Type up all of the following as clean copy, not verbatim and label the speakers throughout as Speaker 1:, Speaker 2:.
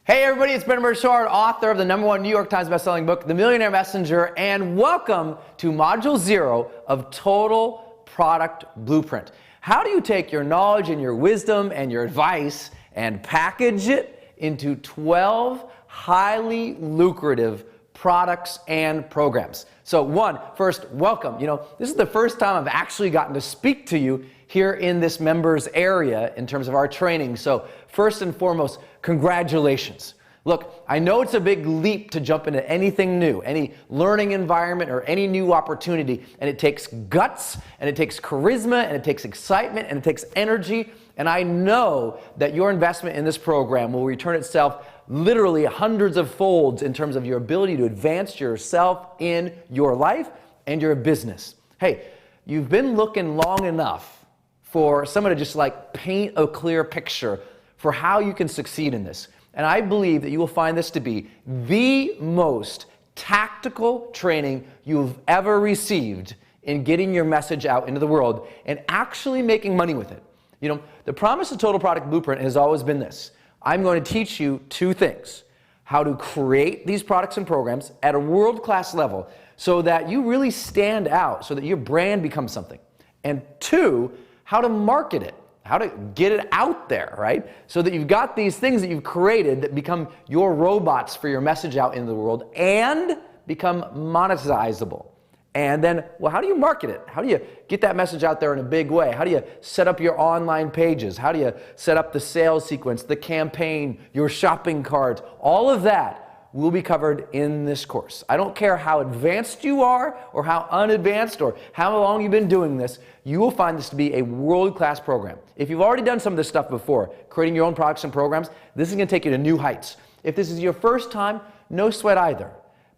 Speaker 1: Hey everybody, it's Brendon Burchard, author of the #1 New York Times bestselling book, The Millionaire Messenger, and welcome to Module 0 of Total Product Blueprint. How do you take your knowledge and your wisdom and your advice and package it into 12 highly lucrative products and programs? So first, welcome. This is the first time I've actually gotten to speak to you here in this members area in terms of our training. So first and foremost, congratulations. Look, I know it's a big leap to jump into anything new, any learning environment or any new opportunity, and it takes guts, and it takes charisma, and it takes excitement, and it takes energy, and I know that your investment in this program will return itself literally hundreds of folds in terms of your ability to advance yourself in your life and your business. Hey, you've been looking long enough for someone to just paint a clear picture for how you can succeed in this. And I believe that you will find this to be the most tactical training you've ever received in getting your message out into the world and actually making money with it. The promise of Total Product Blueprint has always been this. I'm going to teach you two things: how to create these products and programs at a world-class level so that you really stand out, so that your brand becomes something. And two, how to market it, how to get it out there, right? So that you've got these things that you've created that become your robots for your message out into the world and become monetizable. And then, how do you market it? How do you get that message out there in a big way? How do you set up your online pages? How do you set up the sales sequence, the campaign, your shopping carts? All of that will be covered in this course. I don't care how advanced you are or how unadvanced or how long you've been doing this, you will find this to be a world-class program. If you've already done some of this stuff before, creating your own products and programs, this is going to take you to new heights. If this is your first time, no sweat either,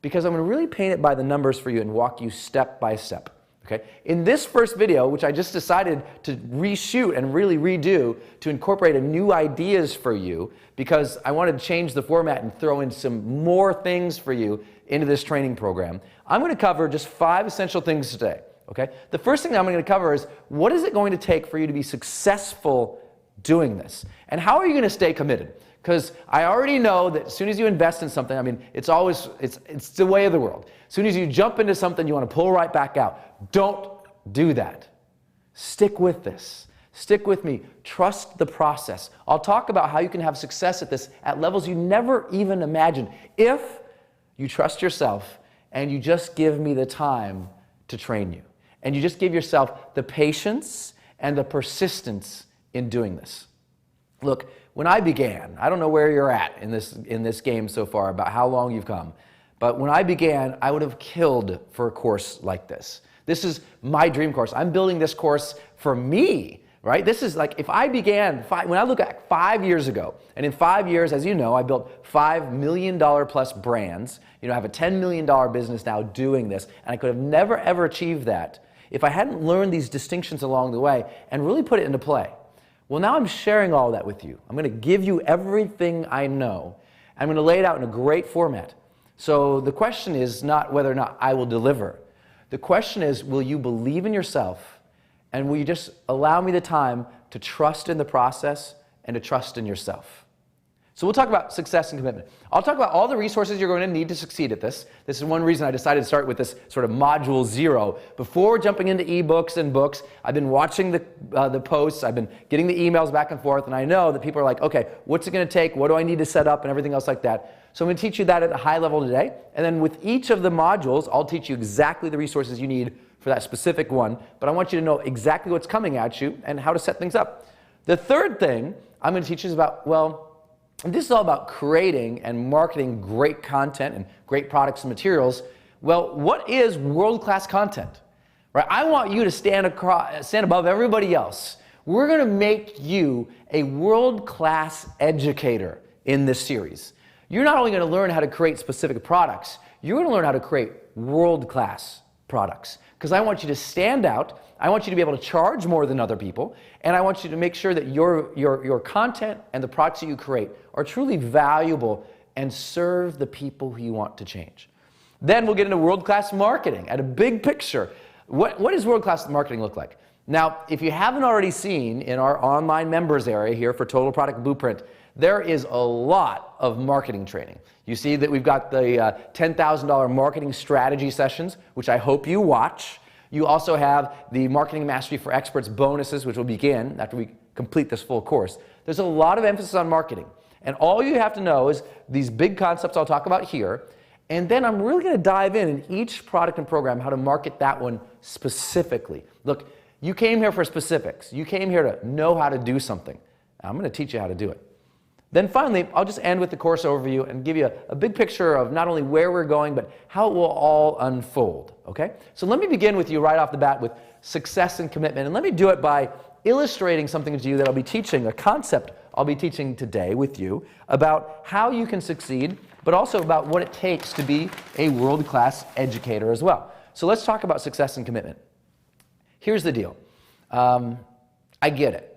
Speaker 1: because I'm going to really paint it by the numbers for you and walk you step by step. Okay? In this first video, which I just decided to reshoot and really redo to incorporate new ideas for you, because I wanted to change the format and throw in some more things for you into this training program, I'm going to cover just 5 essential things today. Okay? The first thing I'm going to cover is, what is it going to take for you to be successful doing this? And how are you going to stay committed? Because I already know that as soon as you invest in something, it's the way of the world. As soon as you jump into something, you want to pull right back out. Don't do that. Stick with this. Stick with me. Trust the process. I'll talk about how you can have success at this at levels you never even imagined if you trust yourself and you just give me the time to train you. And you just give yourself the patience and the persistence in doing this. Look, when I began, I don't know where you're at in this game so far about how long you've come, but when I began, I would have killed for a course like this. This is my dream course. I'm building this course for me, right? This is if I began, when I look at 5 years ago, and in 5 years, as you know, I built $5 million plus brands. I have a $10 million business now doing this, and I could have never ever achieved that if I hadn't learned these distinctions along the way and really put it into play. Well, now I'm sharing all that with you. I'm going to give you everything I know. I'm going to lay it out in a great format. So the question is not whether or not I will deliver. The question is, will you believe in yourself, and will you just allow me the time to trust in the process and to trust in yourself? So we'll talk about success and commitment. I'll talk about all the resources you're going to need to succeed at this. This is one reason I decided to start with this sort of module 0. Before jumping into ebooks and books, I've been watching the posts, I've been getting the emails back and forth, and I know that people are like, okay, what's it going to take? What do I need to set up? And everything else like that. So I'm going to teach you that at a high level today. And then with each of the modules, I'll teach you exactly the resources you need for that specific one. But I want you to know exactly what's coming at you and how to set things up. The third thing I'm going to teach you is about, this is all about creating and marketing great content and great products and materials. Well, what is world-class content? Right? I want you to stand above everybody else. We're going to make you a world-class educator in this series. You're not only going to learn how to create specific products, you're going to learn how to create world-class products. Because I want you to stand out, I want you to be able to charge more than other people, and I want you to make sure that your content and the products that you create are truly valuable and serve the people who you want to change. Then we'll get into world-class marketing at a big picture. What does world-class marketing look like? Now, if you haven't already seen in our online members area here for Total Product Blueprint, there is a lot of marketing training. You see that we've got the $10,000 marketing strategy sessions, which I hope you watch. You also have the Marketing Mastery for Experts bonuses, which will begin after we complete this full course. There's a lot of emphasis on marketing. And all you have to know is these big concepts I'll talk about here. And then I'm really going to dive in each product and program, how to market that one specifically. Look, you came here for specifics. You came here to know how to do something. I'm going to teach you how to do it. Then finally, I'll just end with the course overview and give you a big picture of not only where we're going, but how it will all unfold, okay? So let me begin with you right off the bat with success and commitment. And let me do it by illustrating something to you that I'll be teaching, a concept I'll be teaching today with you about how you can succeed, but also about what it takes to be a world-class educator as well. So let's talk about success and commitment. Here's the deal. I get it.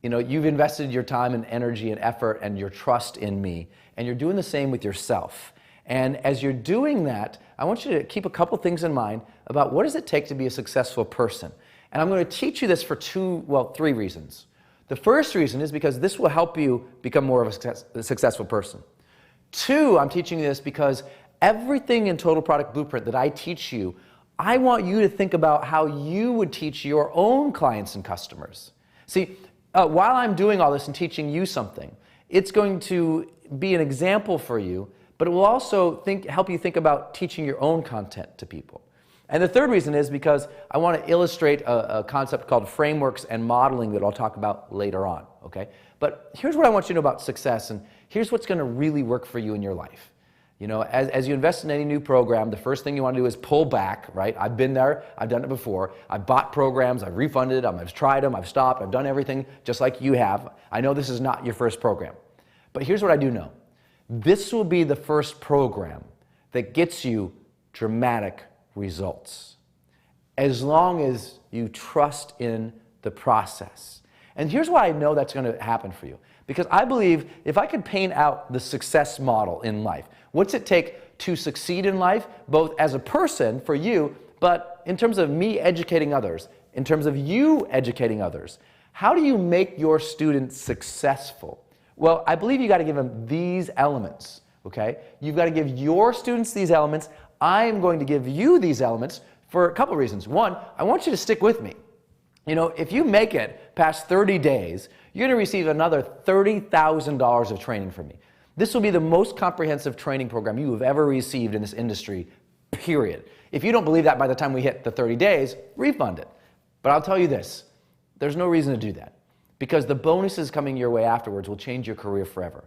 Speaker 1: You know, you've invested your time and energy and effort and your trust in me, and you're doing the same with yourself. And as you're doing that, I want you to keep a couple things in mind about what does it take to be a successful person. And I'm going to teach you this for three reasons. The first reason is because this will help you become more of a successful person. Two, I'm teaching you this because everything in Total Product Blueprint that I teach you, I want you to think about how you would teach your own clients and customers. See, while I'm doing all this and teaching you something, it's going to be an example for you, but it will also help you think about teaching your own content to people. And the third reason is because I want to illustrate a concept called frameworks and modeling that I'll talk about later on, okay? But here's what I want you to know about success, and here's what's going to really work for you in your life. You know, as you invest in any new program, the first thing you want to do is pull back, right? I've been there, I've done it before. I've bought programs, I've refunded them, I've tried them, I've stopped, I've done everything just like you have. I know this is not your first program. But here's what I do know. This will be the first program that gets you dramatic results, as long as you trust in the process. And here's why I know that's going to happen for you. Because I believe if I could paint out the success model in life, what's it take to succeed in life, both as a person for you, but in terms of me educating others, in terms of you educating others, how do you make your students successful? Well, I believe you got to give them these elements, okay? You've got to give your students these elements. I am going to give you these elements for a couple reasons. One, I want you to stick with me. You know, if you make it past 30 days, you're going to receive another $30,000 of training from me. This will be the most comprehensive training program you have ever received in this industry, period. If you don't believe that by the time we hit the 30 days, refund it. But I'll tell you this, there's no reason to do that, because the bonuses coming your way afterwards will change your career forever.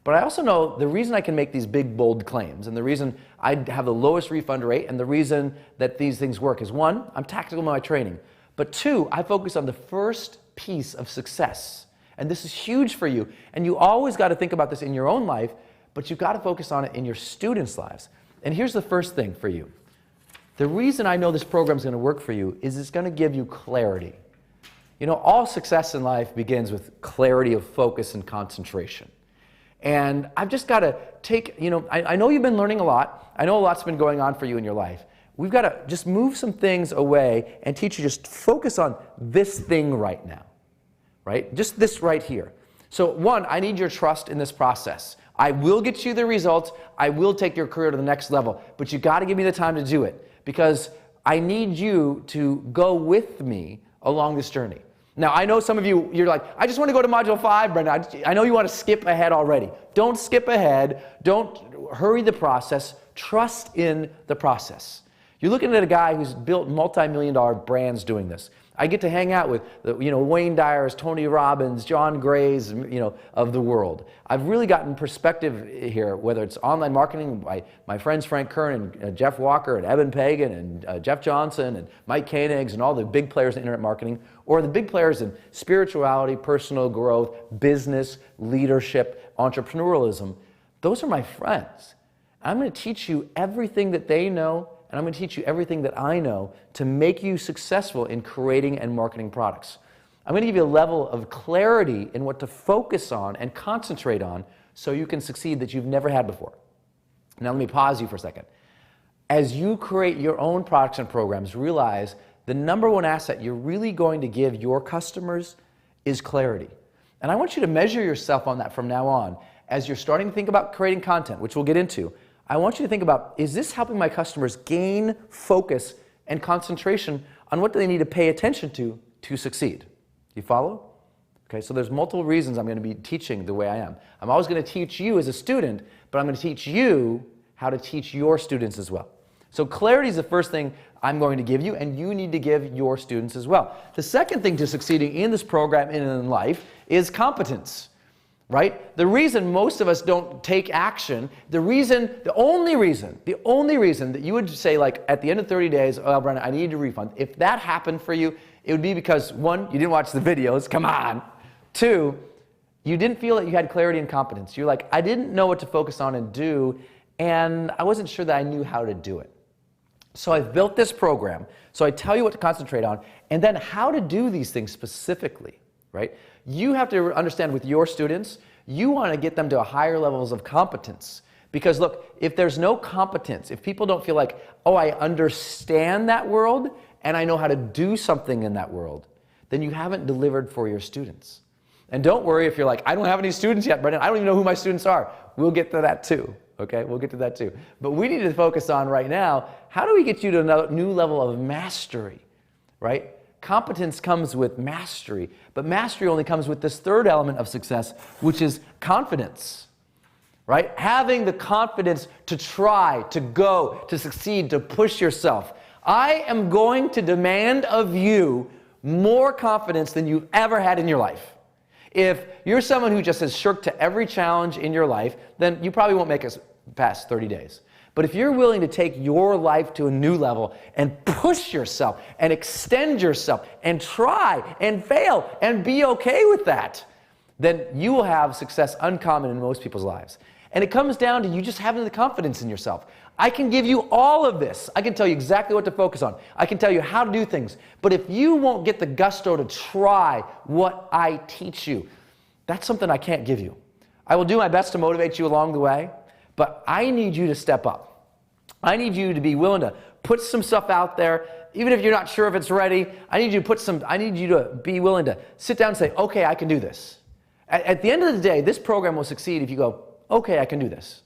Speaker 1: But I also know the reason I can make these big, bold claims, and the reason I have the lowest refund rate, and the reason that these things work is, one, I'm tactical in my training. But two, I focus on the first piece of success. And this is huge for you. And you always got to think about this in your own life, but you've got to focus on it in your students' lives. And here's the first thing for you. The reason I know this program is going to work for you is it's going to give you clarity. You know, all success in life begins with clarity of focus and concentration. And I've just got to take, you know, I know you've been learning a lot. I know a lot's been going on for you in your life. We've got to just move some things away and teach you just focus on this thing right now, right? Just this right here. So one, I need your trust in this process. I will get you the results. I will take your career to the next level, but you got to give me the time to do it because I need you to go with me along this journey. Now, I know some of you, you're like, I just want to go to Module 5, Brendon. I know you want to skip ahead already. Don't skip ahead. Don't hurry the process. Trust in the process. You're looking at a guy who's built multi-million-dollar brands doing this. I get to hang out with, Wayne Dyer's, Tony Robbins, John Gray's, of the world. I've really gotten perspective here, whether it's online marketing by my friends Frank Kern and Jeff Walker and Eben Pagan and Jeff Johnson and Mike Koenigs and all the big players in internet marketing, or the big players in spirituality, personal growth, business, leadership, entrepreneurialism. Those are my friends. I'm going to teach you everything that they know, and I'm going to teach you everything that I know to make you successful in creating and marketing products. I'm going to give you a level of clarity in what to focus on and concentrate on so you can succeed that you've never had before. Now let me pause you for a second. As you create your own products and programs, realize the number one asset you're really going to give your customers is clarity. And I want you to measure yourself on that from now on. As you're starting to think about creating content, which we'll get into, I want you to think about, is this helping my customers gain focus and concentration on what do they need to pay attention to succeed? You follow? Okay, so there's multiple reasons I'm going to be teaching the way I am. I'm always going to teach you as a student, but I'm going to teach you how to teach your students as well. So clarity is the first thing I'm going to give you, and you need to give your students as well. The second thing to succeeding in this program and in life is competence, right? The reason most of us don't take action, the only reason that you would say, like, at the end of 30 days, oh, Brendon, I need a refund. If that happened for you, it would be because, one, you didn't watch the videos, come on. Two, you didn't feel that you had clarity and competence. You're like, I didn't know what to focus on and do, and I wasn't sure that I knew how to do it. So I've built this program, so I tell you what to concentrate on, and then how to do these things specifically, right? You have to understand with your students, you want to get them to higher levels of competence. Because look, if there's no competence, if people don't feel like, oh, I understand that world, and I know how to do something in that world, then you haven't delivered for your students. And don't worry if you're like, I don't have any students yet, Brendon, I don't even know who my students are. We'll get to that too. Okay, we'll get to that too. But we need to focus on right now, how do we get you to a new level of mastery, right? Competence comes with mastery, but mastery only comes with this third element of success, which is confidence, right? Having the confidence to try, to go, to succeed, to push yourself. I am going to demand of you more confidence than you've ever had in your life. If you're someone who just has shirked to every challenge in your life, then you probably won't make it past 30 days. But if you're willing to take your life to a new level and push yourself and extend yourself and try and fail and be okay with that, then you will have success uncommon in most people's lives. And it comes down to you just having the confidence in yourself. I can give you all of this. I can tell you exactly what to focus on. I can tell you how to do things. But if you won't get the gusto to try what I teach you, that's something I can't give you. I will do my best to motivate you along the way, but I need you to step up. I need you to be willing to put some stuff out there, even if you're not sure if it's ready. I need you to be willing to sit down and say, okay, I can do this. At the end of the day, this program will succeed if you go, okay, I can do this.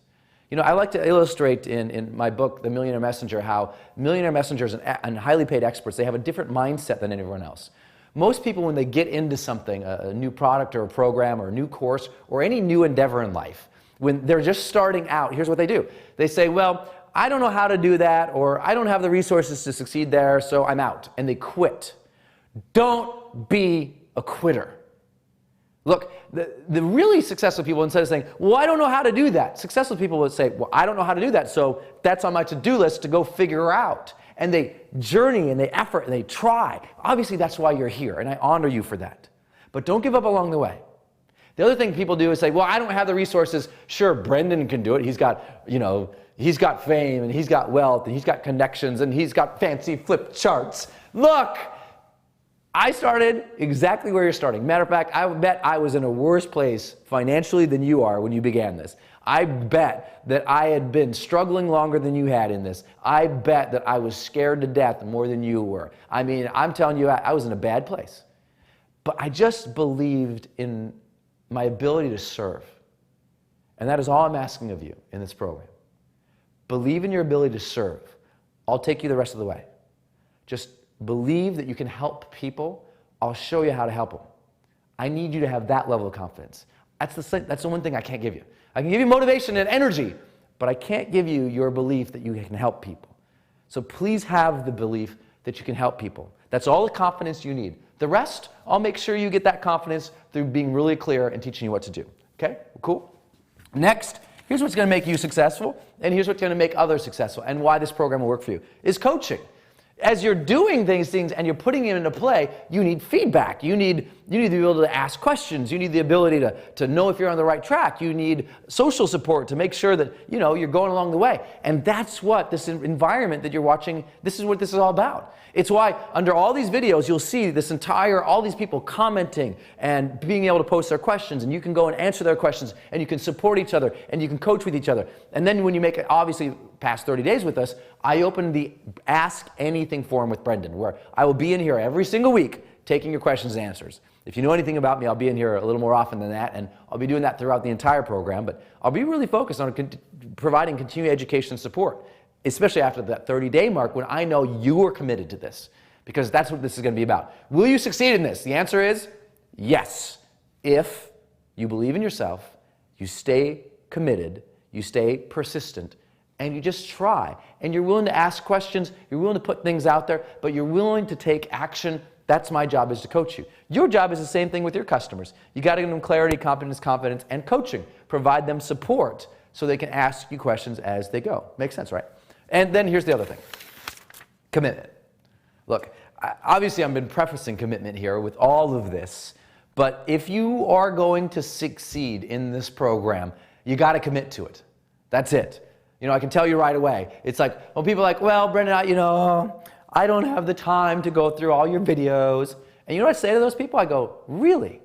Speaker 1: You know, I like to illustrate in my book, The Millionaire Messenger, how millionaire messengers and highly paid experts, they have a different mindset than everyone else. Most people, when they get into something, a new product or a program or a new course or any new endeavor in life, when they're just starting out, here's what they do. They say, well, I don't know how to do that, or I don't have the resources to succeed there, so I'm out. And they quit. Don't be a quitter. Look, the really successful people, instead of saying, well, I don't know how to do that, successful people would say, well, I don't know how to do that, so that's on my to-do list to go figure out. And they journey and they effort and they try. Obviously, that's why you're here, and I honor you for that. But don't give up along the way. The other thing people do is say, well, I don't have the resources. Sure, Brendon can do it. He's got, he's got fame, and he's got wealth, and he's got connections, and he's got fancy flip charts. Look! I started exactly where you're starting. Matter of fact, I bet I was in a worse place financially than you are when you began this. I bet that I had been struggling longer than you had in this. I bet that I was scared to death more than you were. I mean, I'm telling you, I was in a bad place. But I just believed in my ability to serve. And that is all I'm asking of you in this program. Believe in your ability to serve. I'll take you the rest of the way. Just believe that you can help people. I'll show you how to help them. I need you to have that level of confidence. That's the one thing I can't give you. I can give you motivation and energy, but I can't give you your belief that you can help people. So please have the belief that you can help people. That's all the confidence you need. The rest, I'll make sure you get that confidence through being really clear and teaching you what to do. Okay? Cool? Next, here's what's going to make you successful, and here's what's going to make others successful, and why this program will work for you, is coaching. As you're doing these things and you're putting it into play, you need feedback. You need the ability to ask questions. You need the ability to know if you're on the right track. You need social support to make sure that you're going along the way. And that's what this environment that you're watching, this is what this is all about. It's why under all these videos, you'll see all these people commenting and being able to post their questions, and you can go and answer their questions, and you can support each other, and you can coach with each other. And then when you make it, obviously, past 30 days with us, I open the Ask Anything forum with Brendon, where I will be in here every single week taking your questions and answers. If you know anything about me, I'll be in here a little more often than that, and I'll be doing that throughout the entire program, but I'll be really focused on providing continuing education support, especially after that 30-day mark when I know you are committed to this, because that's what this is going to be about. Will you succeed in this? The answer is yes, if you believe in yourself, you stay committed, you stay persistent, and you just try, and you're willing to ask questions, you're willing to put things out there, but you're willing to take action. That's my job, is to coach you. Your job is the same thing with your customers. You got to give them clarity, competence, confidence, and coaching. Provide them support so they can ask you questions as they go. Makes sense, right? And then here's the other thing. Commitment. Look, obviously I've been prefacing commitment here with all of this, but if you are going to succeed in this program, you got to commit to it. That's it. You know, I can tell you right away. It's like, well, people are like, well, Brendon, I don't have the time to go through all your videos. And you know what I say to those people? I go, really?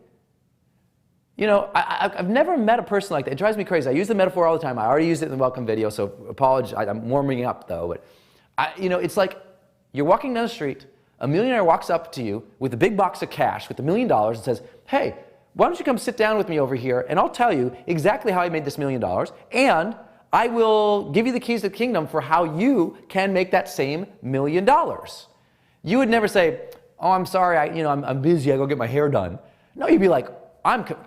Speaker 1: You know, I've never met a person like that. It drives me crazy. I use the metaphor all the time. I already used it in the welcome video, so apologize. I'm warming up, though. But it's like you're walking down the street, a millionaire walks up to you with a big box of cash with $1 million and says, hey, why don't you come sit down with me over here, and I'll tell you exactly how I made this $1 million, and I will give you the keys to the kingdom for how you can make that same $1 million. You would never say, oh, I'm sorry, I'm busy, I go get my hair done. No, you'd be like,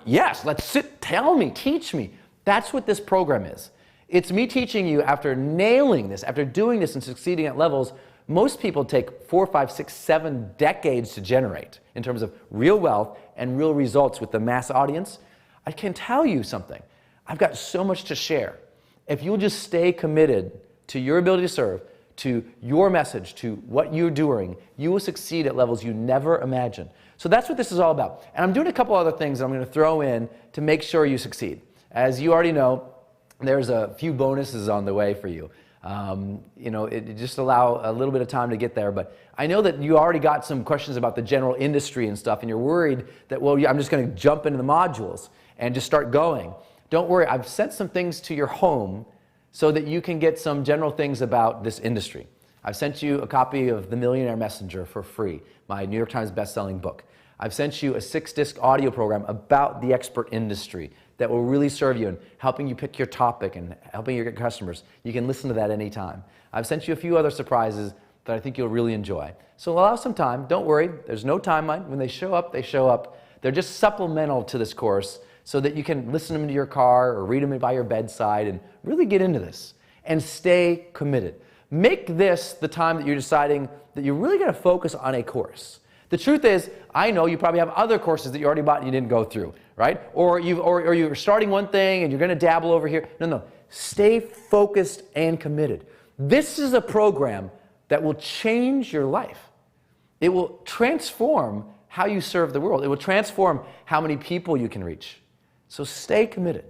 Speaker 1: yes, let's sit, tell me, teach me. That's what this program is. It's me teaching you after nailing this, after doing this and succeeding at levels most people take 4, 5, 6, 7 decades to generate in terms of real wealth and real results with the mass audience. I can tell you something. I've got so much to share. If you'll just stay committed to your ability to serve, to your message, to what you're doing, you will succeed at levels you never imagined. So that's what this is all about. And I'm doing a couple other things that I'm going to throw in to make sure you succeed. As you already know, there's a few bonuses on the way for you. It just allow a little bit of time to get there. But I know that you already got some questions about the general industry and stuff, and you're worried that, well, I'm just going to jump into the modules and just start going. Don't worry, I've sent some things to your home so that you can get some general things about this industry. I've sent you a copy of The Millionaire Messenger for free, my New York Times best-selling book. I've sent you a 6-disc audio program about the expert industry that will really serve you in helping you pick your topic and helping your customers. You can listen to that anytime. I've sent you a few other surprises that I think you'll really enjoy. So allow some time. Don't worry. There's no timeline. When they show up, they show up. They're just supplemental to this course so that you can listen to them in your car or read them by your bedside and really get into this and stay committed. Make this the time that you're deciding that you're really going to focus on a course. The truth is, I know you probably have other courses that you already bought and you didn't go through, right? Or you're starting one thing and you're going to dabble over here. No. Stay focused and committed. This is a program that will change your life. It will transform how you serve the world. It will transform how many people you can reach. So stay committed,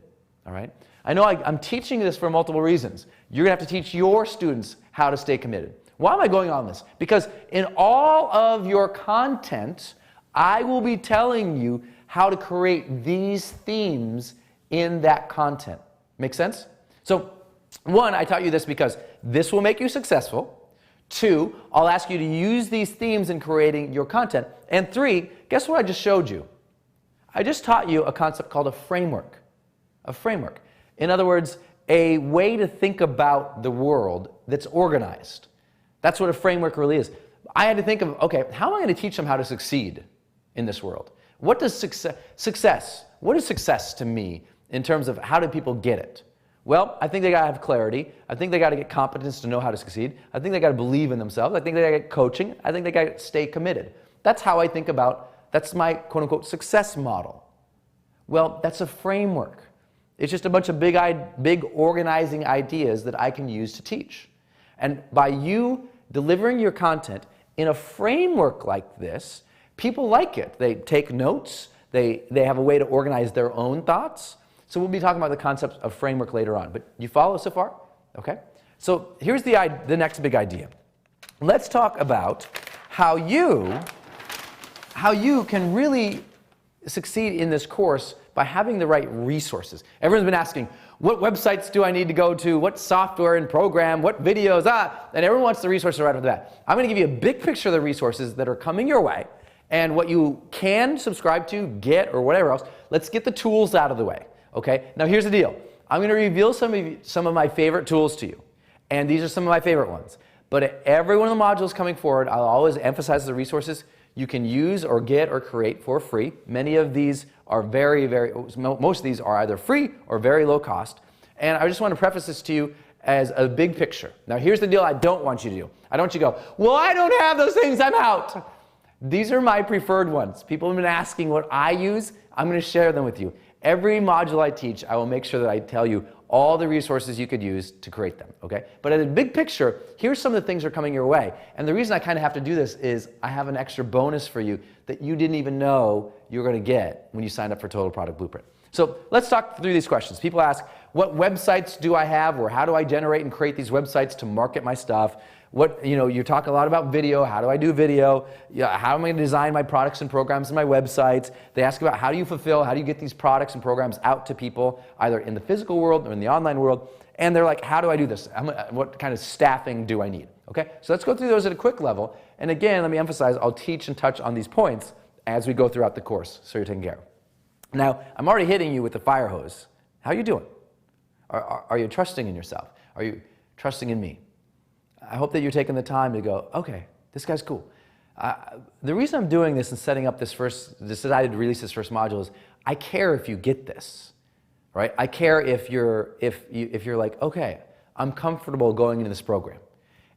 Speaker 1: all right? I know I'm teaching this for multiple reasons. You're going to have to teach your students how to stay committed. Why am I going on this? Because in all of your content, I will be telling you how to create these themes in that content. Make sense? So, one, I taught you this because this will make you successful. 2, I'll ask you to use these themes in creating your content. And 3, guess what I just showed you? I just taught you a concept called a framework. A framework. In other words, a way to think about the world that's organized. That's what a framework really is. I had to think of, okay, how am I going to teach them how to succeed in this world? What does success, what is success to me in terms of how do people get it? Well, I think they got to have clarity. I think they got to get competence to know how to succeed. I think they got to believe in themselves. I think they got to get coaching. I think they got to stay committed. That's how I think about, that's my quote unquote success model. Well, that's a framework. It's just a bunch of big organizing ideas that I can use to teach. And by you delivering your content in a framework like this, people like it. They take notes. They have a way to organize their own thoughts. So we'll be talking about the concept of framework later on. But you follow so far? Okay. So here's the next big idea. Let's talk about how you can really succeed in this course by having the right resources. Everyone's been asking, what websites do I need to go to? What software and program? What videos? And everyone wants the resources right off the bat. I'm going to give you a big picture of the resources that are coming your way, And what you can subscribe to, get, or whatever else, let's get the tools out of the way, okay? Now here's the deal. I'm going to reveal some of my favorite tools to you. And these are some of my favorite ones. But at every one of the modules coming forward, I'll always emphasize the resources you can use or get or create for free. Many of these are most of these are either free or very low cost. And I just want to preface this to you as a big picture. Now here's the deal I don't want you to do. I don't want you to go, well, I don't have those things, I'm out. These are my preferred ones. People have been asking what I use. I'm going to share them with you. Every module I teach, I will make sure that I tell you all the resources you could use to create them, okay? But at a big picture, here's some of the things that are coming your way. And the reason I kind of have to do this is I have an extra bonus for you that you didn't even know you were going to get when you signed up for Total Product Blueprint. So let's talk through these questions. People ask, what websites do I have, or how do I generate and create these websites to market my stuff? You talk a lot about video. How do I do video? How am I going to design my products and programs and my websites? They ask about how do you fulfill, how do you get these products and programs out to people, either in the physical world or in the online world? And they're like, how do I do this? What kind of staffing do I need? Okay, so let's go through those at a quick level. And again, let me emphasize, I'll teach and touch on these points as we go throughout the course, so you're taken care of. Now, I'm already hitting you with the fire hose. How are you doing? Are you trusting in yourself? Are you trusting in me? I hope that you're taking the time to go, okay, this guy's cool. The reason I'm doing this and setting up decided to release this first module is I care if you get this, right? I care if you're like, okay, I'm comfortable going into this program.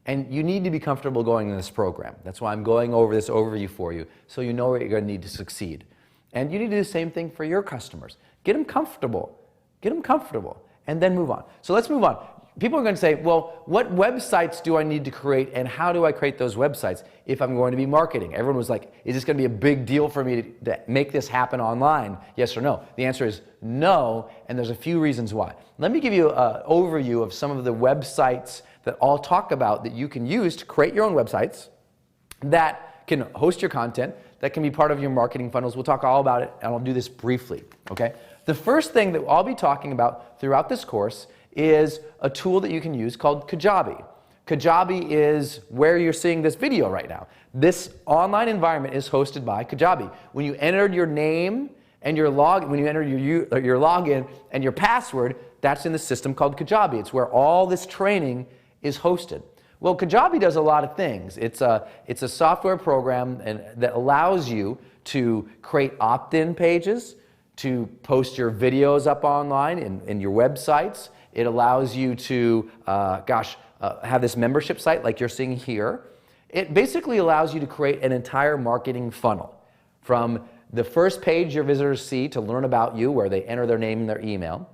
Speaker 1: And you need to be comfortable going into this program. That's why I'm going over this overview for you, so you know what you're going to need to succeed. And you need to do the same thing for your customers. Get them comfortable. Get them comfortable. And then move on. So let's move on. People are going to say, well, what websites do I need to create, and how do I create those websites if I'm going to be marketing? Everyone was like, is this going to be a big deal for me to make this happen online? Yes or no? The answer is no, and there's a few reasons why. Let me give you an overview of some of the websites that I'll talk about that you can use to create your own websites that can host your content, that can be part of your marketing funnels. We'll talk all about it, and I'll do this briefly, okay? The first thing that I'll be talking about throughout this course is a tool that you can use called Kajabi. Kajabi is where you're seeing this video right now. This online environment is hosted by Kajabi. When you entered your name and your your login and your password, that's in the system called Kajabi. It's where all this training is hosted. Well, Kajabi does a lot of things. It's a software program that allows you to create opt-in pages, to post your videos up online in your websites. It allows you to, have this membership site like you're seeing here. It basically allows you to create an entire marketing funnel from the first page your visitors see to learn about you, where they enter their name and their email,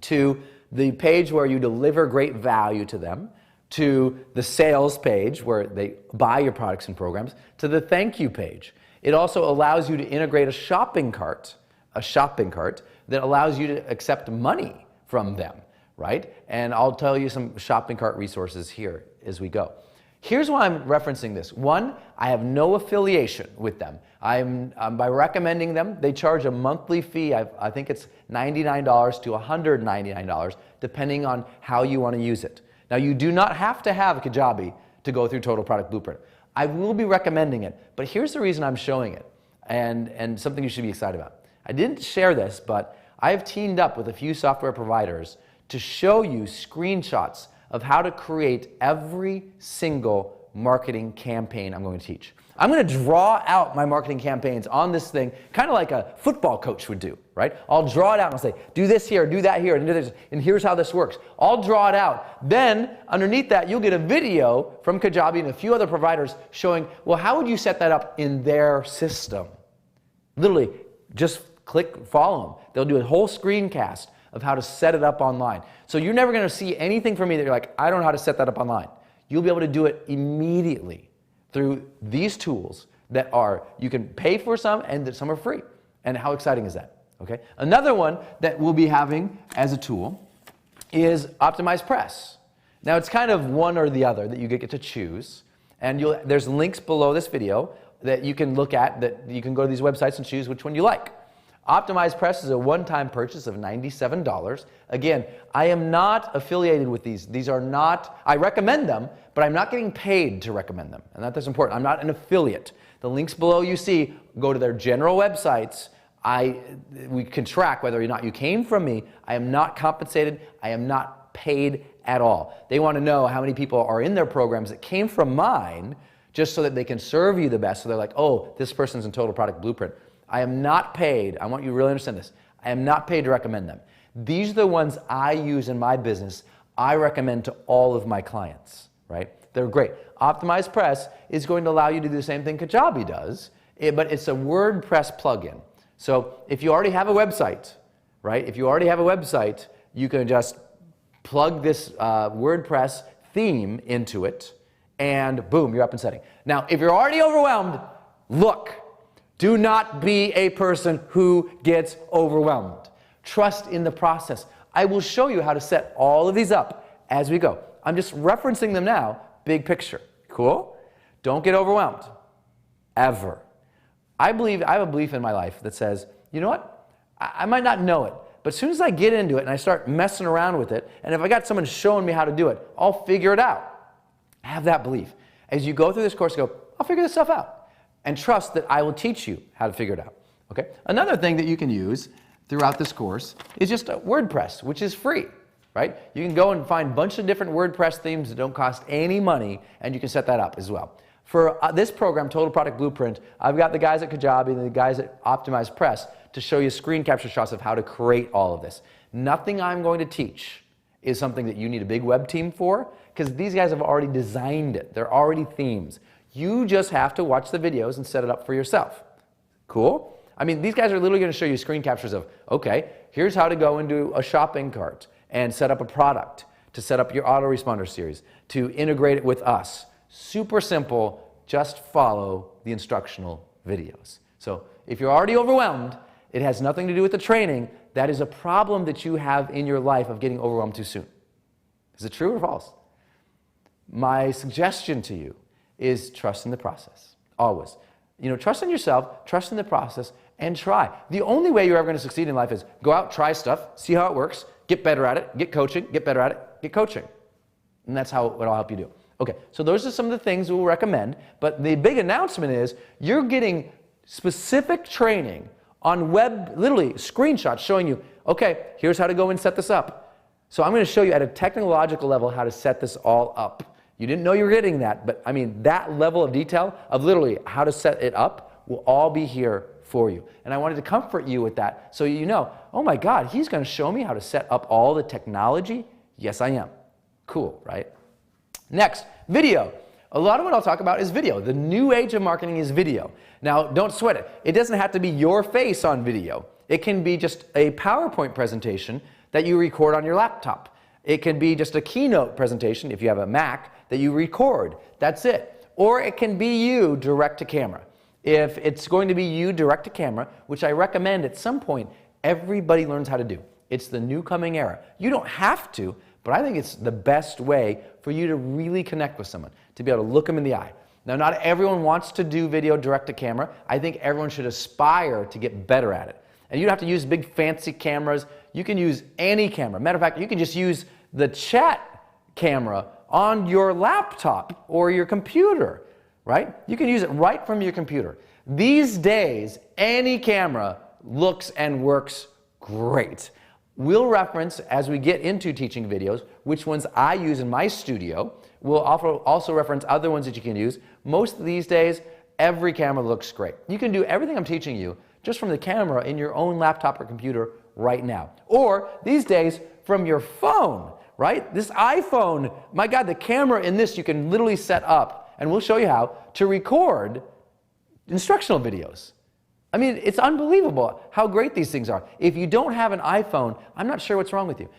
Speaker 1: to the page where you deliver great value to them, to the sales page where they buy your products and programs, to the thank you page. It also allows you to integrate a shopping cart that allows you to accept money from them, right? And I'll tell you some shopping cart resources here as we go. Here's why I'm referencing this. One, I have no affiliation with them. By recommending them, they charge a monthly fee. I think it's $99 to $199, depending on how you want to use it. Now, you do not have to have Kajabi to go through Total Product Blueprint. I will be recommending it, but here's the reason I'm showing it, and something you should be excited about. I didn't share this, but I have teamed up with a few software providers to show you screenshots of how to create every single marketing campaign I'm going to teach. I'm going to draw out my marketing campaigns on this thing, kind of like a football coach would do, right? I'll draw it out and I'll say, do this here, do that here, and do this, and here's how this works. I'll draw it out. Then, underneath that, you'll get a video from Kajabi and a few other providers showing, well, how would you set that up in their system? Literally, just click follow them. They'll do a whole screencast of how to set it up online. So you're never going to see anything from me that you're like, I don't know how to set that up online. You'll be able to do it immediately through these tools that you can pay for some and that some are free. And how exciting is that? Okay. Another one that we'll be having as a tool is Optimize Press. Now it's kind of one or the other that you get to choose. And there's links below this video that you can look at, that you can go to these websites and choose which one you like. Optimize Press is a one-time purchase of $97. Again, I am not affiliated with these. These are not, I recommend them, but I'm not getting paid to recommend them. And that's important. I'm not an affiliate. The links below you see go to their general websites. We can track whether or not you came from me. I am not compensated. I am not paid at all. They want to know how many people are in their programs that came from mine just so that they can serve you the best. So they're like, oh, this person's in Total Product Blueprint. I am not paid. I want you to really understand this. I am not paid to recommend them. These are the ones I use in my business. I recommend to all of my clients, right? They're great. Optimized Press is going to allow you to do the same thing Kajabi does, but it's a WordPress plugin. So if you already have a website, right? If you already have a website, you can just plug this WordPress theme into it, and boom, you're up and setting. Now, if you're already overwhelmed, look, do not be a person who gets overwhelmed. Trust in the process. I will show you how to set all of these up as we go. I'm just referencing them now, big picture. Cool? Don't get overwhelmed, ever. I have a belief in my life that says, you know what? I might not know it, but as soon as I get into it and I start messing around with it, and if I got someone showing me how to do it, I'll figure it out. Have that belief. As you go through this course, go, I'll figure this stuff out. And trust that I will teach you how to figure it out. Okay? Another thing that you can use throughout this course is just WordPress, which is free, right? You can go and find a bunch of different WordPress themes that don't cost any money, and you can set that up as well. For this program, Total Product Blueprint, I've got the guys at Kajabi and the guys at Optimized Press to show you screen capture shots of how to create all of this. Nothing I'm going to teach is something that you need a big web team for, because these guys have already designed it. They're already themes. You just have to watch the videos and set it up for yourself. Cool? I mean, these guys are literally going to show you screen captures of, okay, here's how to go into a shopping cart and set up a product, to set up your autoresponder series, to integrate it with us. Super simple, just follow the instructional videos. So if you're already overwhelmed, it has nothing to do with the training. That is a problem that you have in your life of getting overwhelmed too soon. Is it true or false? My suggestion to you is trust in the process, always. You know, trust in yourself, trust in the process, and try. The only way you're ever going to succeed in life is go out, try stuff, see how it works, get better at it, get coaching, get better at it, get coaching. And that's how it'll help you do. Okay, so those are some of the things we'll recommend, but the big announcement is you're getting specific training on web, literally screenshots showing you, okay, here's how to go and set this up. So I'm going to show you at a technological level how to set this all up. You didn't know you were getting that, but I mean, that level of detail of literally how to set it up will all be here for you. And I wanted to comfort you with that so you know, oh my God, he's going to show me how to set up all the technology? Yes, I am. Cool, right? Next, video. A lot of what I'll talk about is video. The new age of marketing is video. Now, don't sweat it. It doesn't have to be your face on video. It can be just a PowerPoint presentation that you record on your laptop. It can be just a keynote presentation, if you have a Mac, that you record. That's it. Or it can be you direct to camera. If it's going to be you direct to camera, which I recommend at some point, everybody learns how to do. It's the new coming era. You don't have to, but I think it's the best way for you to really connect with someone, to be able to look them in the eye. Now, not everyone wants to do video direct to camera. I think everyone should aspire to get better at it. And you don't have to use big fancy cameras. You can use any camera. Matter of fact, you can just use the chat camera on your laptop or your computer, right? You can use it right from your computer. These days, any camera looks and works great. We'll reference, as we get into teaching videos, which ones I use in my studio. We'll also reference other ones that you can use. Most of these days, every camera looks great. You can do everything I'm teaching you just from the camera in your own laptop or computer right now. Or these days, from your phone, right? This iPhone, my God, the camera in this you can literally set up, and we'll show you how to record instructional videos. I mean, it's unbelievable how great these things are. If you don't have an iPhone, I'm not sure what's wrong with you.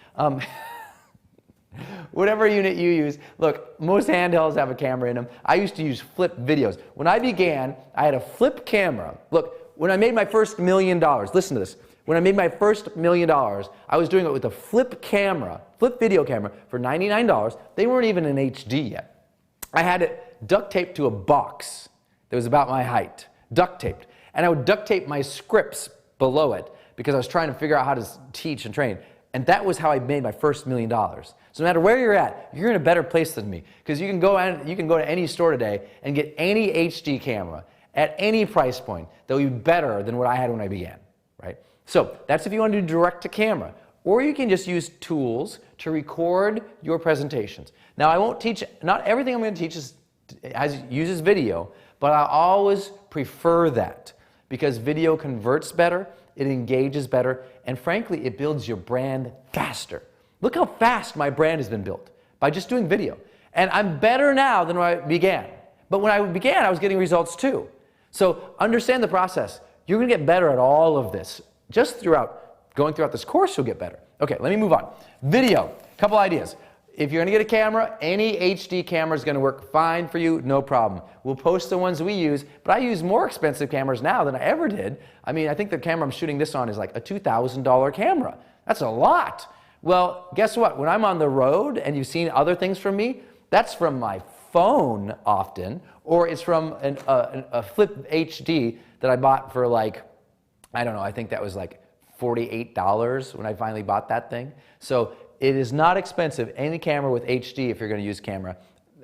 Speaker 1: Whatever unit you use, look, most handhelds have a camera in them. I used to use flip videos. When I began, I had a flip camera. Look, when I made my first $1 million, listen to this. When I made my first $1 million, I was doing it with a flip camera, flip video camera for $99. They weren't even in HD yet. I had it duct taped to a box that was about my height, duct taped. And I would duct tape my scripts below it because I was trying to figure out how to teach and train. And that was how I made my first $1 million. So no matter where you're at, you're in a better place than me, because you can go to any store today and get any HD camera at any price point that will be better than what I had when I began, right? So that's if you want to do direct to camera. Or you can just use tools to record your presentations. Now, I won't teach, not everything I'm going to teach uses video, but I always prefer that because video converts better, it engages better, and frankly, it builds your brand faster. Look how fast my brand has been built by just doing video. And I'm better now than when I began. But when I began, I was getting results too. So understand the process. You're going to get better at all of this. Just going throughout this course, you'll get better. Okay, let me move on. Video, couple ideas. If you're going to get a camera, any HD camera is going to work fine for you, no problem. We'll post the ones we use, but I use more expensive cameras now than I ever did. I mean, I think the camera I'm shooting this on is like a $2,000 camera. That's a lot. Well, guess what? When I'm on the road and you've seen other things from me, that's from my phone often, or it's from a Flip HD that I bought for like, I don't know, I think that was like $48 when I finally bought that thing. So it is not expensive, any camera with HD if you're going to use camera.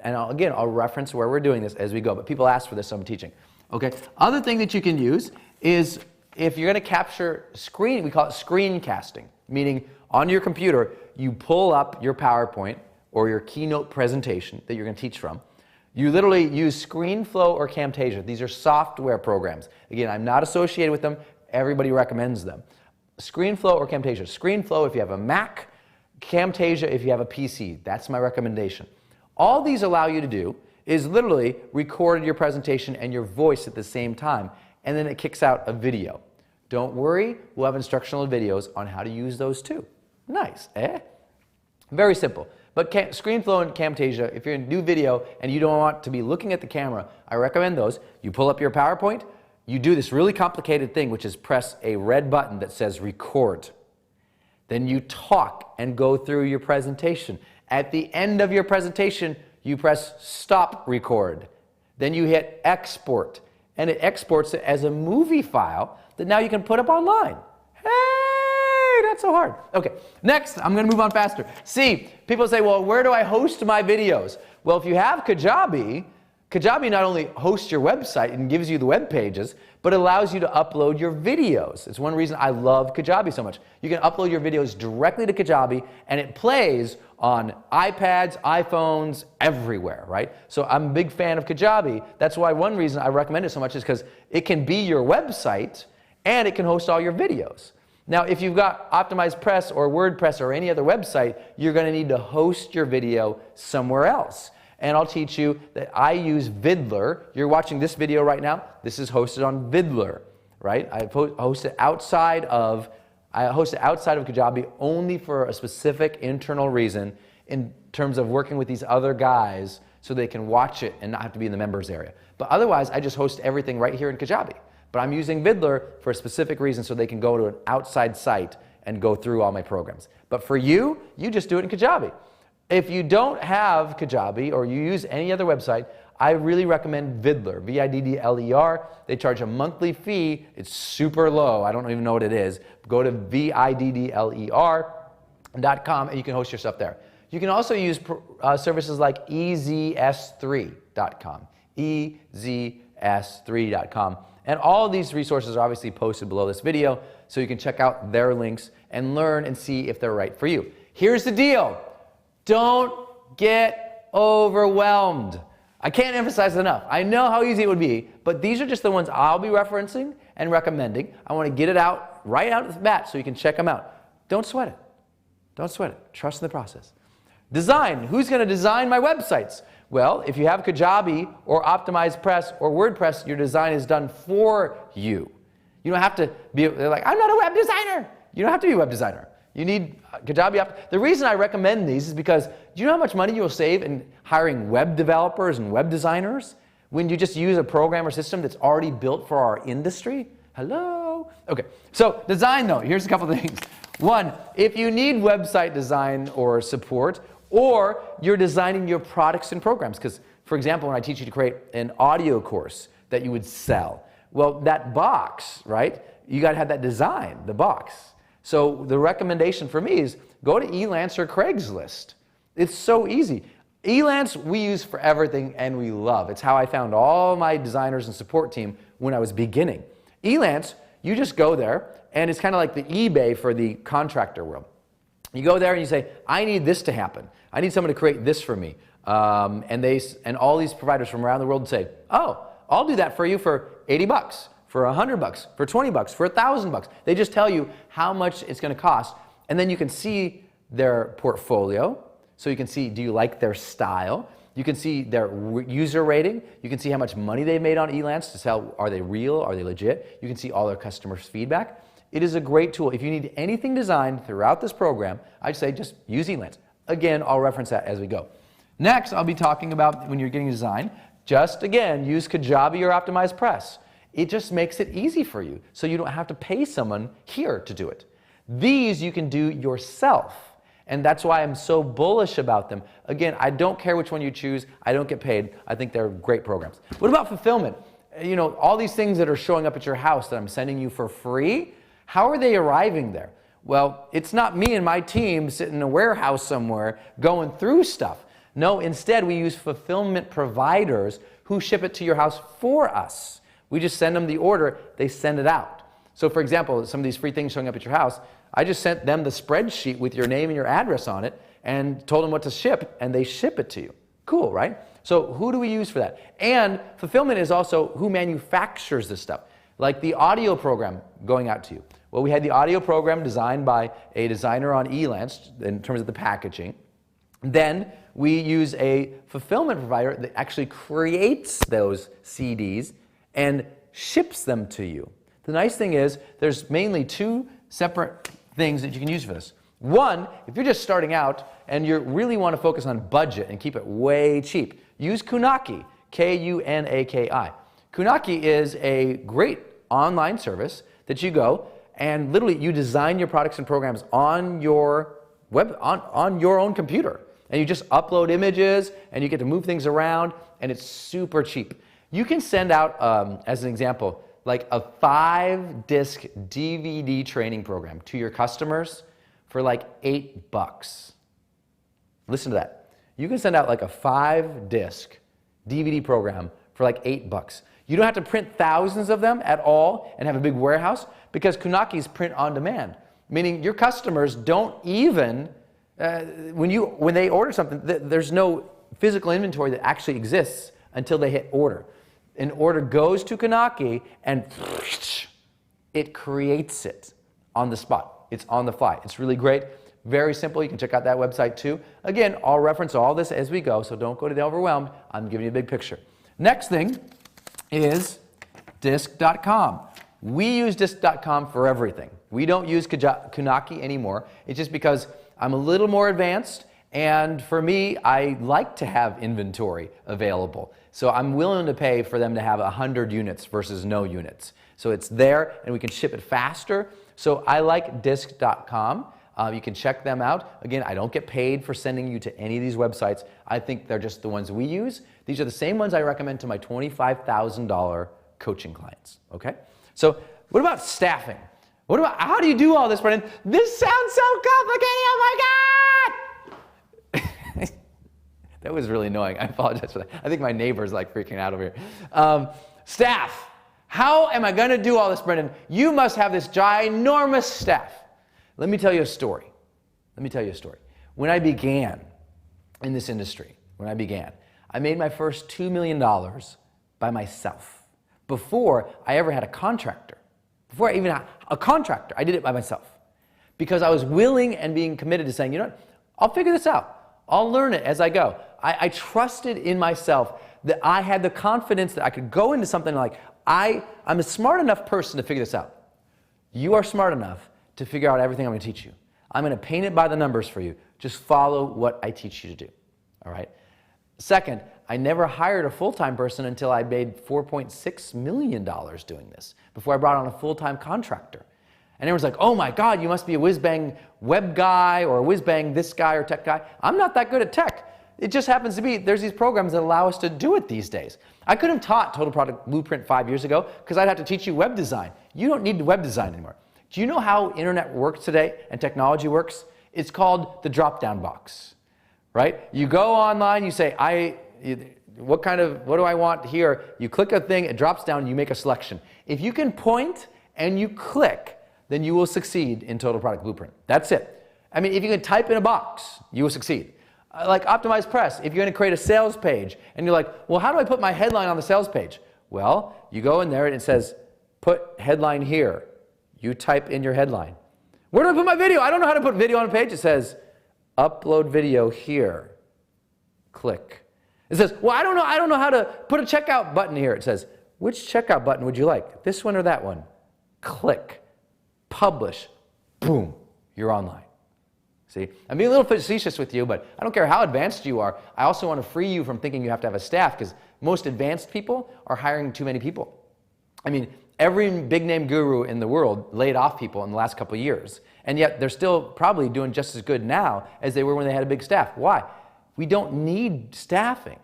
Speaker 1: And I'll reference where we're doing this as we go, but people ask for this, so I'm teaching. Okay. Other thing that you can use is if you're going to capture screen, we call it screencasting, meaning on your computer, you pull up your PowerPoint or your keynote presentation that you're going to teach from. You literally use ScreenFlow or Camtasia. These are software programs. Again, I'm not associated with them. Everybody recommends them. ScreenFlow or Camtasia. ScreenFlow if you have a Mac, Camtasia if you have a PC. That's my recommendation. All these allow you to do is literally record your presentation and your voice at the same time, and then it kicks out a video. Don't worry, we'll have instructional videos on how to use those too. Nice, eh? Very simple. But ScreenFlow and Camtasia, if you're going to do video and you don't want to be looking at the camera, I recommend those. You pull up your PowerPoint, you do this really complicated thing, which is press a red button that says record. Then you talk and go through your presentation. At the end of your presentation, you press stop record. Then you hit export, and it exports it as a movie file that now you can put up online. Hey, not so hard. Okay, next, I'm going to move on faster. See, people say, well, where do I host my videos? Well, if you have Kajabi, Kajabi not only hosts your website and gives you the web pages, but allows you to upload your videos. It's one reason I love Kajabi so much. You can upload your videos directly to Kajabi, and it plays on iPads, iPhones, everywhere, right? So I'm a big fan of Kajabi. That's why one reason I recommend it so much is because it can be your website, and it can host all your videos. Now, if you've got Optimized Press or WordPress or any other website, you're going to need to host your video somewhere else. And I'll teach you that I use Vidler. You're watching this video right now. This is hosted on Vidler, right? I host it outside of Kajabi only for a specific internal reason in terms of working with these other guys so they can watch it and not have to be in the members area. But otherwise, I just host everything right here in Kajabi. But I'm using Vidler for a specific reason so they can go to an outside site and go through all my programs. But for you, you just do it in Kajabi. If you don't have Kajabi or you use any other website, I really recommend Vidler, V-I-D-D-L-E-R. They charge a monthly fee. It's super low. I don't even know what it is. Go to VIDDLER.com and you can host your stuff there. You can also use services like EZS3.com, EZS3.com. And all these resources are obviously posted below this video, so you can check out their links and learn and see if they're right for you. Here's the deal. Don't get overwhelmed. I can't emphasize it enough. I know how easy it would be, but these are just the ones I'll be referencing and recommending. I want to get it out right out of the bat so you can check them out. Don't sweat it. Don't sweat it. Trust in the process. Design. Who's going to design my websites? Well, if you have Kajabi or Optimized Press or WordPress, your design is done for you. You don't have to be, they're like, I'm not a web designer. You don't have to be a web designer. You need Kajabi. The reason I recommend these is because do you know how much money you'll save in hiring web developers and web designers when you just use a program or system that's already built for our industry? Hello? Okay, so design though, here's a couple of things. One, if you need website design or support, or you're designing your products and programs, because for example, when I teach you to create an audio course that you would sell, well, that box, right? You got to have that design, the box. So the recommendation for me is go to Elance or Craigslist. It's so easy. Elance we use for everything and we love. It's how I found all my designers and support team when I was beginning. Elance, you just go there, and it's kind of like the eBay for the contractor world. You go there and you say, I need this to happen. I need someone to create this for me. And all these providers from around the world say, oh, I'll do that for you for 80 bucks, for 100 bucks, for 20 bucks, for 1,000 bucks. They just tell you how much it's going to cost, and then you can see their portfolio. So you can see, do you like their style? You can see their user rating. You can see how much money they made on Elance to sell. Are they real? Are they legit? You can see all their customers' feedback. It is a great tool. If you need anything designed throughout this program, I'd say just use Elance. Again, I'll reference that as we go. Next, I'll be talking about when you're getting design, just again, use Kajabi or OptimizePress. It just makes it easy for you, so you don't have to pay someone here to do it. These you can do yourself. And that's why I'm so bullish about them. Again, I don't care which one you choose. I don't get paid. I think they're great programs. What about fulfillment? You know, all these things that are showing up at your house that I'm sending you for free, how are they arriving there? Well, it's not me and my team sitting in a warehouse somewhere going through stuff. No, instead we use fulfillment providers who ship it to your house for us. We just send them the order, they send it out. So for example, some of these free things showing up at your house, I just sent them the spreadsheet with your name and your address on it and told them what to ship, and they ship it to you. Cool, right? So who do we use for that? And fulfillment is also who manufactures this stuff, like the audio program going out to you. Well, we had the audio program designed by a designer on Elance in terms of the packaging. Then we use a fulfillment provider that actually creates those CDs and ships them to you. The nice thing is there's mainly two separate things that you can use for this. One, if you're just starting out and you really want to focus on budget and keep it way cheap, use Kunaki, K-U-N-A-K-I. Kunaki is a great online service that you go and literally you design your products and programs on your on your own computer. And you just upload images and you get to move things around, and it's super cheap. You can send out, as an example, like a 5-disc DVD training program to your customers for like $8. Listen to that. You can send out like a 5-disc DVD program for like $8. You don't have to print thousands of them at all and have a big warehouse because Kunaki's print on demand, meaning your customers don't even, when they order something, there's no physical inventory that actually exists until they hit order. An order goes to Kunaki and it creates it on the spot. It's on the fly. It's really great. Very simple. You can check out that website too. Again, I'll reference all this as we go, so don't go to the overwhelmed. I'm giving you a big picture. Next thing is disc.com. We use disc.com for everything. We don't use Kunaki anymore. It's just because I'm a little more advanced, and for me, I like to have inventory available. So I'm willing to pay for them to have 100 units versus no units. So it's there, and we can ship it faster. So I like disc.com. You can check them out. Again, I don't get paid for sending you to any of these websites. I think they're just the ones we use. These are the same ones I recommend to my $25,000 coaching clients, okay? So what about staffing? How do you do all this, Brendon? This sounds so complicated, oh my God! That was really annoying. I apologize for that. I think my neighbor's like freaking out over here. Staff. How am I going to do all this, Brendon? You must have this ginormous staff. Let me tell you a story. When I began in this industry, I made my first $2 million by myself. Before I ever had a contractor. Before I even had a contractor, I did it by myself. Because I was willing and being committed to saying, you know what, I'll figure this out. I'll learn it as I go. I trusted in myself that I had the confidence that I could go into something like, I'm a smart enough person to figure this out. You are smart enough to figure out everything I'm going to teach you. I'm going to paint it by the numbers for you. Just follow what I teach you to do. All right? Second, I never hired a full-time person until I made $4.6 million doing this, before I brought on a full-time contractor. And everyone's like, oh my God, you must be a whiz-bang web guy or a whiz-bang this guy or tech guy. I'm not that good at tech. It just happens to be there's these programs that allow us to do it these days. I could have taught Total Product Blueprint 5 years ago because I'd have to teach you web design. You don't need web design anymore. Do you know how internet works today and technology works? It's called the drop-down box. right? You go online, you say, what do I want here? You click a thing, it drops down, you make a selection. If you can point and you click, then you will succeed in Total Product Blueprint. That's it. I mean, if you can type in a box, you will succeed. Like Optimized Press, if you're going to create a sales page and you're like, well, how do I put my headline on the sales page? Well, you go in there and it says, put headline here. You type in your headline. Where do I put my video? I don't know how to put video on a page. It says, upload video here. Click. It says, well, I don't know how to put a checkout button here. It says, which checkout button would you like? This one or that one? Click. Publish. Boom. You're online. See, I'm being a little facetious with you, but I don't care how advanced you are. I also want to free you from thinking you have to have a staff, because most advanced people are hiring too many people. I mean, every big name guru in the world laid off people in the last couple of years, and yet they're still probably doing just as good now as they were when they had a big staff. Why? We don't need staffing.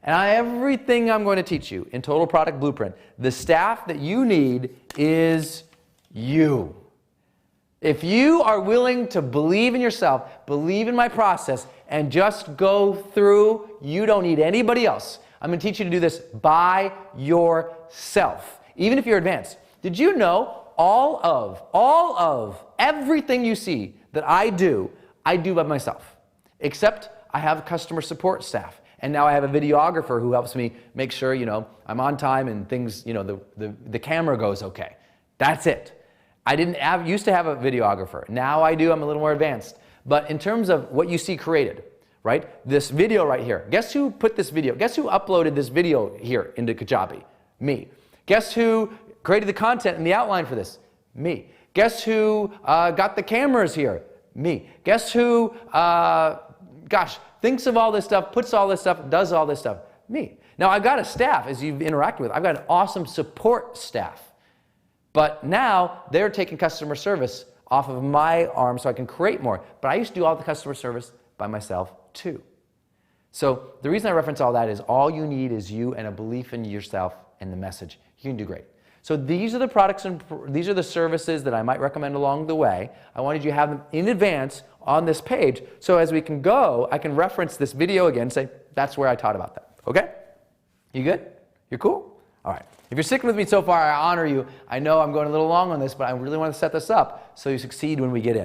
Speaker 1: And everything I'm going to teach you in Total Product Blueprint, the staff that you need is you. If you are willing to believe in yourself, believe in my process, and just go through, you don't need anybody else. I'm going to teach you to do this by yourself, even if you're advanced. Did you know all of everything you see that I do by myself, except I have customer support staff. And now I have a videographer who helps me make sure, I'm on time and things, the camera goes okay. That's it. I didn't used to have a videographer. Now I do. I'm a little more advanced. But in terms of what you see created, right? This video right here. Guess who put this video? Guess who uploaded this video here into Kajabi? Me. Guess who created the content and the outline for this? Me. Guess who got the cameras here? Me. Guess who, thinks of all this stuff, puts all this stuff, does all this stuff? Me. Now I've got a staff, as you've interacted with. I've got an awesome support staff. But now they're taking customer service off of my arm so I can create more. But I used to do all the customer service by myself too. So the reason I reference all that is all you need is you and a belief in yourself and the message. You can do great. So these are the products and these are the services that I might recommend along the way. I wanted you to have them in advance on this page so as we can go, I can reference this video again and say, that's where I taught about that. Okay? You good? You're cool? All right. If you're sticking with me so far, I honor you. I know I'm going a little long on this, but I really want to set this up so you succeed when we get in.